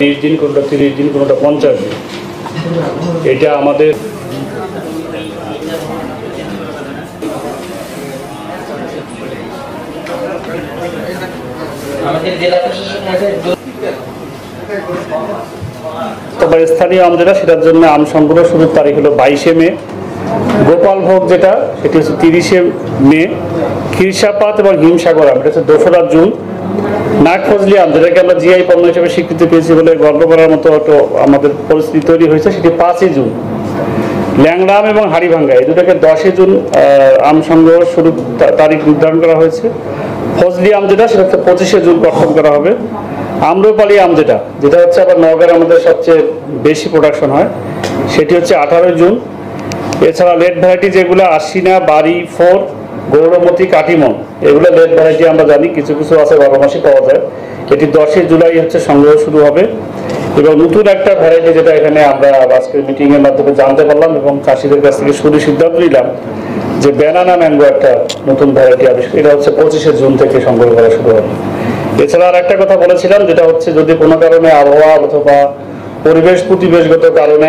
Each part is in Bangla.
30 দিন কোনটা 30 দিন কোনটা 50 দিন, এটা আমাদের তবে স্থানীয় আম যেটা সেটার জন্য আম সংগ্রহ শুরুর তারিখ হলো 22শে মে, গোপাল ভোগ যেটা সেটি হচ্ছে 30শে মে, খিরসাপাত এবং হিমসাগর আম এটা হচ্ছে 2রা জুন, নাগফজলি আম যেটাকে আমরা জিআই পণ্য হিসেবে স্বীকৃতি পেয়েছি বলে গর্ব করার মতো আমাদের পরিস্থিতি তৈরি হয়েছে, সেটি 5ই জুন, ল্যাংড়া আম এবং হাড়িভাঙ্গা এই দুটাকে 10শে জুন আম সংগ্রহ শুরু তারিখ নির্ধারণ করা হয়েছে। ফজলি আম যেটা সেটা হচ্ছে 25শে জুন গঠন করা হবে। আম্রপালি আম যেটা হচ্ছে আবার নওগাঁর আমাদের সবচেয়ে বেশি প্রোডাকশন হয়, সেটি হচ্ছে 18 জুন। এছাড়া লেট ভ্যারাইটি যেগুলো আশিনা, বাড়ি, 4, গৌরমতি, কাটিমন এগুলো লেট ভ্যারাইটি আমরা জানি, কিছু কিছু আছে 12 মাসই পাওয়া যায়। এটি 10শে জুলাই হচ্ছে সংগ্রহ শুরু হবে। এবং নতুন একটা ভ্যারাইটি যেটা এখানে আমরা আজকের মিটিংয়ের মাধ্যমে জানতে পারলাম এবং চাষিদের কাছ থেকে শুরু সিদ্ধান্ত নিলাম যে ব্যানানা ম্যাঙ্গো একটা নতুন ভ্যারাইটি আবিষ্কার, এটা হচ্ছে 25শে জুন থেকে সংগ্রহ করা শুরু হবে। এছাড়া আর একটা কথা বলেছিলাম যেটা হচ্ছে যদি কোনো কারণে আবহাওয়া অথবা পরিবেশগত কারণে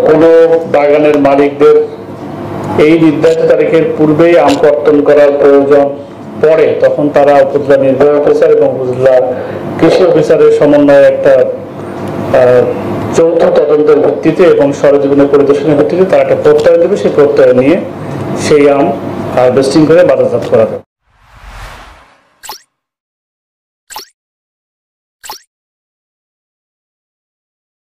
কোনো বাগানের মালিকদের এই নির্ধারিত তারিখের পূর্বেই আম কর্তন করার প্রয়োজন পড়ে, তখন তারা উপজেলা নির্বাহী অফিসার এবং উপজেলা কৃষি অফিসারের সমন্বয়ে একটা যৌথ তদন্তের ভিত্তিতে এবং সরজীবনের পরিদর্শনের ভিত্তিতে তারা একটা প্রত্যয় দেবে, সেই প্রত্যয় নিয়ে সেই আম হারভেস্টিং করে বাজারজাত করা যাবে।